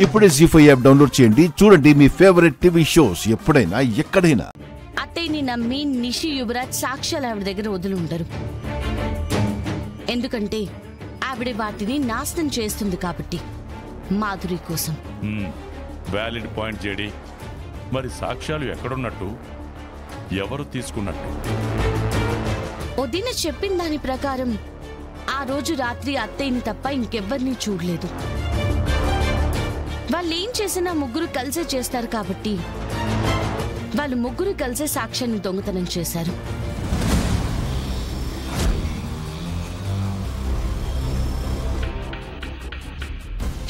ఇప్పుడే జీ5 app download చేయండి. చూడండి మీ ఫేవరెట్ టీవీ షోస్ ఎప్పుడైనా ఎక్కడైనా. అత్తయ్యని నమ్మి నిషి యువరాజ్ సాక్ష్యాలు ఆవిడ దగ్గర వదిలి ఉంటారు. ఎందుకంటే ఆవిడ వాటిని నాశనం చేస్తుంది కాబట్టి. మాధురి కోసం. Valid point JD. మరి సాక్ష్యాలు ఎక్కడున్నట్టు, ఎవరు తీసుకున్నట్టు? వదిన చెప్పిన దాని ప్రకారం ఆ రోజు రాత్రి అత్తయ్యని తప్ప ఇంకెవ్వరినీ చూడలేదు. వాళ్ళు ఏం చేసినా ముగ్గురు కలిసే చేస్తారు కాబట్టి వాళ్ళు ముగ్గురు కలిసే సాక్ష్యాన్ని దొంగతనం చేశారు.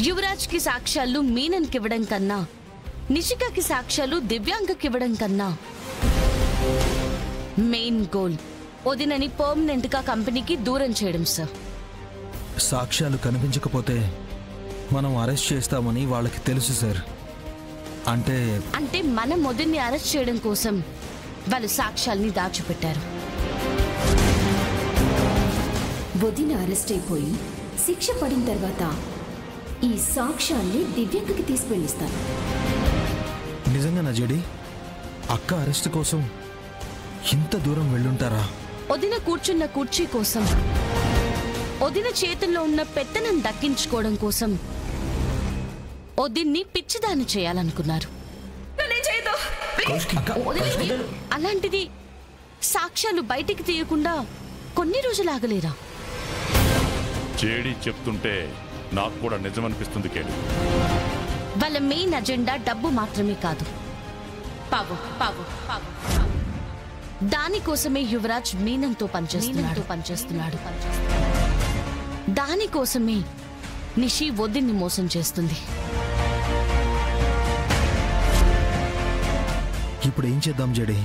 యువరాజ్కి సాక్ష్యాలు మీనన్కి ఇవ్వడం కన్నా, నిషికాకి సాక్ష్యాలు దివ్యాంగకి ఇవ్వడం కన్నా మెయిన్ గోల్ వదినని పర్మనెంట్ గా కంపెనీకి దూరం చేయడం సార్. సాక్ష్యాలు కనిపించకపోతే మనం అరెస్ట్ చేస్తామని వాళ్ళకి తెలుసు సార్. అంటే మనం వదిన్ని అరెస్ట్ చేయడం కోసం వాళ్ళు సాక్ష్యాల్ని దాచిపెట్టారు. వదిన అరెస్ట్ అయిపోయి శిక్ష పడిన తర్వాత ఈ సాక్ష్యాల్ని దివ్యాంగకి తీసుకెళ్ళిస్తారు. నిజంగా నజడి అక్క అరెస్ట్ కోసం ఇంత దూరం వెళ్ళుంటారా? వదిన కూర్చున్న కుర్చీ కోసం, వదిన చేతుల్లో ఉన్న పెత్తనం దక్కించుకోవడం కోసం వదిన్ని పిచ్చిదాన్ని చేయాలనుకున్నారు. అలాంటిది సాక్ష్యాలు బయటికి తీయకుండా కొన్ని రోజులు ఆగలేరా? జేడి చెప్తుంటే నాకు కూడా నిజమనిపిస్తుంది కేడి. వాళ్ళ మెయిన్ అజెండా డబ్బు మాత్రమే కాదు, పవర్. దానికోసమే యువరాజ్ మీనంతో పనిచేస్తున్నాడు. దానికోసమే నిషి వదిన్ని మోసం చేస్తుంది. ఇప్పుడు ఏం చేద్దాం జడి?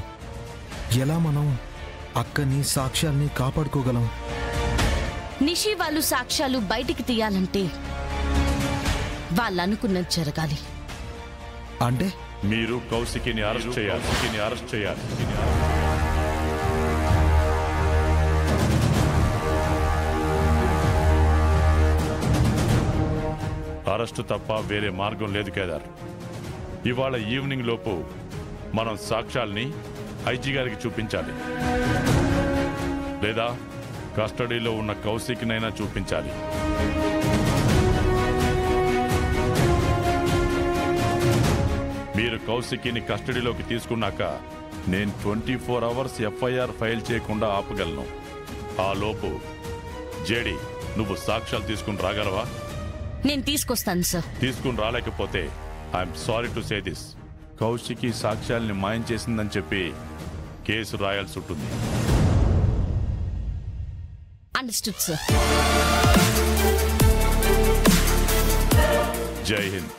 ఎలా మనం అక్కని సాక్ష్యాల్ని కాపాడుకోగలం? నిషి వాళ్ళు సాక్ష్యాలు బయటికి తీయాలంటే వాళ్ళు అనుకున్నది జరగాలి. అంటే మీరు కౌశికిని అరెస్ట్ చేయాలి. అరెస్టు తప్ప వేరే మార్గం లేదు కేదార్. ఇవాళ ఈవినింగ్ లోపు మనం సాక్ష్యాల్ని ఐజీ గారికి చూపించాలి, లేదా కస్టడీలో ఉన్న కౌశిక్నైనా చూపించాలి. మీరు కౌశికిని కస్టడీలోకి తీసుకున్నాక నేను 24 అవర్స్ ఎఫ్ఐఆర్ ఫైల్ చేయకుండా ఆపగలను. ఆ లోపు జేడి నువ్వు సాక్ష్యాలు తీసుకుని రాగలవా? నేను తీసుకొస్తాను సార్. తీసుకుని రాలేకపోతే I'm sorry to say this, కౌశికి సాక్ష్యాల్ని మాయం చేసిందని చెప్పి కేసు రాయాల్సి ఉంటుంది. Understood sir. జై హింద్.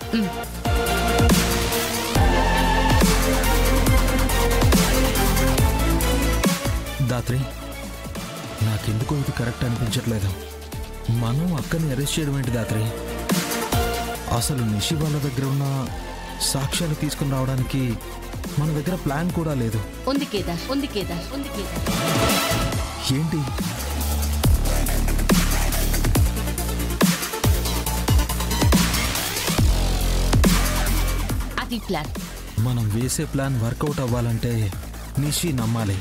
దాత్రి, నాకెందుకో ఇది కరెక్ట్ అనిపించట్లేదు. మనం అక్కని అరెస్ట్ చేయడం ఏంటి దాత్రి? అసలు నిషి వాళ్ళ దగ్గర ఉన్న సాక్ష్యాలు తీసుకుని రావడానికి మన దగ్గర ప్లాన్ కూడా లేదు. ఉంది కేదార్. ఏంటి? అది ప్లాన్. మనం వేసే ప్లాన్ వర్కౌట్ అవ్వాలంటే నిషి నమ్మాలి,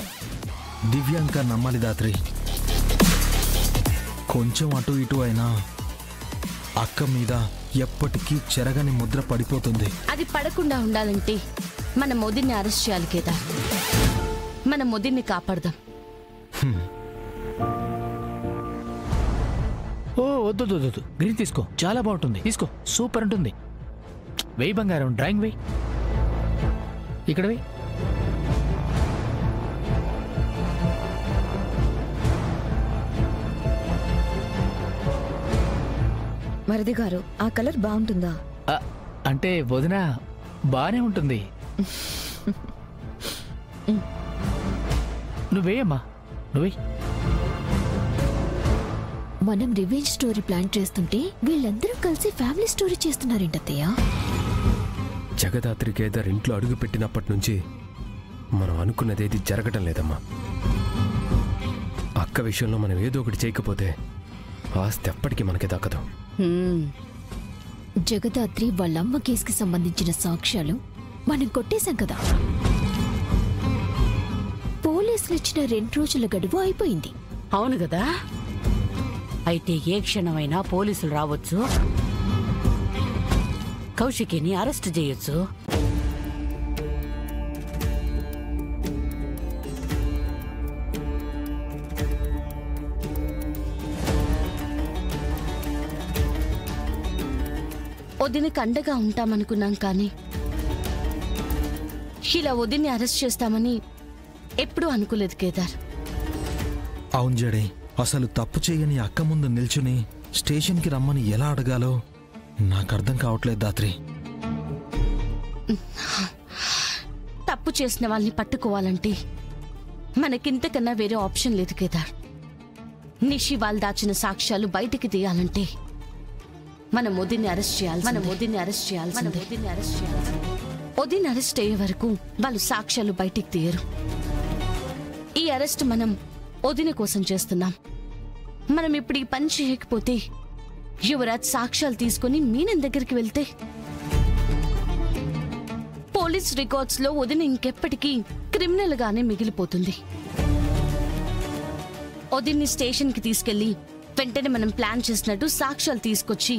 దివ్యాంక నమ్మాలి దాత్రి. కొంచెం అటు ఇటు అయినా అక్క మీద ఎప్పటికీ చెరగని ముద్ర పడిపోతుంది. అది పడకుండా ఉండాలంటే మన మోదీని అరెస్ట్ చేయాలి కేదార్. మన మోదీని కాపాడదాం. ఓ వద్దు, గ్రీన్ తీసుకో, చాలా బాగుంటుంది. తీసుకో, సూపర్ ఉంటుంది. వెయ్యి బంగారం, డ్రాయింగ్ వెయ్యి, ఇక్కడ వెయ్యి. మరిది గారు, ఆ కలర్ బాగుంటుందా? అంటే వదిన బానే ఉంటుంది. నువ్వేయమ్మా, నువ్వే. మనం రివెంజ్ స్టోరీ ప్లాన్ చేస్తుంటే వీళ్ళందరూ కలిసి ఫ్యామిలీ స్టోరీ చేస్తున్నారేంటత్తయ్య? జగదాత్రి కేదార్ ఇంట్లో అడుగు పెట్టినప్పటి నుంచి మనం అనుకున్నదేది జరగటం లేదమ్మా. అక్క విషయంలో మనం ఏదో ఒకటి చేయకపోతే ఆస్తి ఎప్పటికీ మనకి దక్కదు. జగదాత్రి వాళ్ళమ్మ కేసుకి సంబంధించిన సాక్ష్యాలు మనం కొట్టేశాం కదా. పోలీసులు ఇచ్చిన 2 రోజుల గడువు అయిపోయింది. అవును కదా. అయితే ఏ క్షణమైనా పోలీసులు రావచ్చు, కౌశికిని అరెస్ట్ చేయొచ్చు. వదినకి అండగా ఉంటామనుకున్నాం, కానీ ఇలా వదిన్ని అరెస్ట్ చేస్తామని ఎప్పుడూ అనుకోలేదు కేదార్. అవును జడే, అసలు తప్పు చేయని అక్క ముందు నిల్చుని స్టేషన్కి రమ్మని ఎలా అడగాలో నాకు అర్థం కావట్లేదు దాత్రి. తప్పు చేసిన వాళ్ళని పట్టుకోవాలంటే మనకింతకన్నా వేరే ఆప్షన్ లేదు కేదార్. నిషి వాళ్ళు దాచిన సాక్ష్యాలు బయటికి తీయాలంటే మనం వదిన్ని అరెస్ట్ చేయాలి. వదిన్ని అరెస్ట్ అయ్యే వరకు వాళ్ళు సాక్ష్యాలు బయటికి తీయరు. ఈ అరెస్ట్ మనం వదిన కోసం చేస్తున్నాం. మనం ఇప్పుడు ఈ పని చేయకపోతే యువరాజ్ సాక్ష్యాలు తీసుకుని మీనన్ దగ్గరికి వెళ్తే పోలీస్ రికార్డ్స్ లో వదిన ఇంకెప్పటికీ క్రిమినల్ గానే మిగిలిపోతుంది. వదిన్ని స్టేషన్ కి తీసుకెళ్లి వెంటనే మనం ప్లాన్ చేసినట్టు సాక్ష్యాలు తీసుకొచ్చి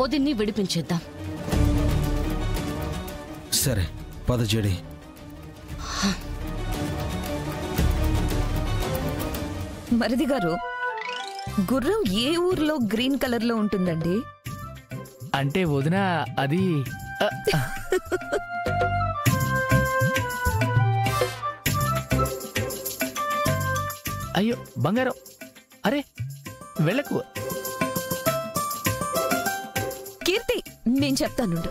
వదిన్ని విడిపించేద్దాం. సరే పద జడే. మరిది గారు, గుర్రం ఏ ఊర్లో గ్రీన్ కలర్ లో ఉంటుందండి? అంటే వదిన అది అయ్యో బంగారం, అరే వెళ్ళకు. కీర్తి, నేను చెప్తాను.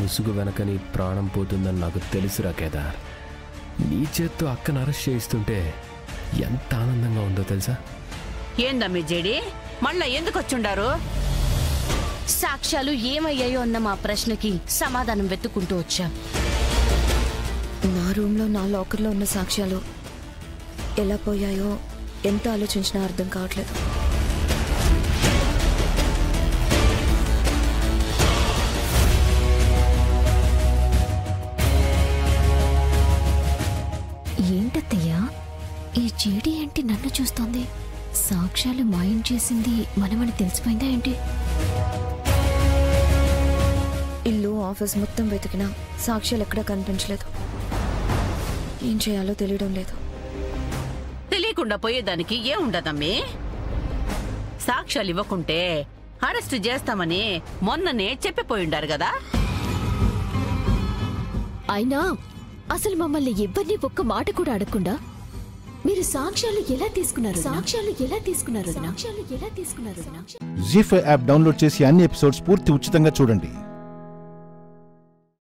ముసుగు వెనక నీ ప్రాణం పోతుందని నాకు తెలుసురా కేదార్. నీ చేత్తో అక్కను అరెస్ట్ చేయిస్తుంటే ఎంత ఆనందంగా ఉందో తెలుసా? ఏందమ్మి జేడి, మళ్ళా ఎందుకు వచ్చుండారు? సాక్ష్యాలు ఏమయ్యాయో అన్న మా ప్రశ్నకి సమాధానం వెతుక్కుంటూ వచ్చాం. నా రూమ్లో నా లాకర్లో ఉన్న సాక్ష్యాలు ఎలా పోయాయో ఎంత ఆలోచించినా అర్థం కావట్లేదు. ఏంటత్తయ్యా, ఈ జేడీ ఏంటి నన్ను చూస్తోంది? సాక్ష్యాలు మాయం చేసింది మనమని తెలిసిపోయిందా ఏంటి? ఇల్లు ఆఫీస్ మొత్తం వెతికినా సాక్ష్యాలు ఎక్కడా కనిపించలేదు. ఏం చేయాలో తెలియడం లేదు. తెలియకుండా పోయేదానికి ఏముండదమ్మి. సాక్ష్యాలు ఇవ్వకుంటే అరెస్ట్ చేస్తామని మొన్ననే చెప్పిపోయిండారు కదా. అయినా అసలు మమ్మల్ని ఎవరిని ఒక్క మాట కూడా అడగకుండా మీరు సాక్ష్యాలు ఎలా తీసుకున్నారు? జీ5 యాప్ డౌన్లోడ్ చేసి అన్ని ఎపిసోడ్స్ పూర్తి ఉచితంగా చూడండి.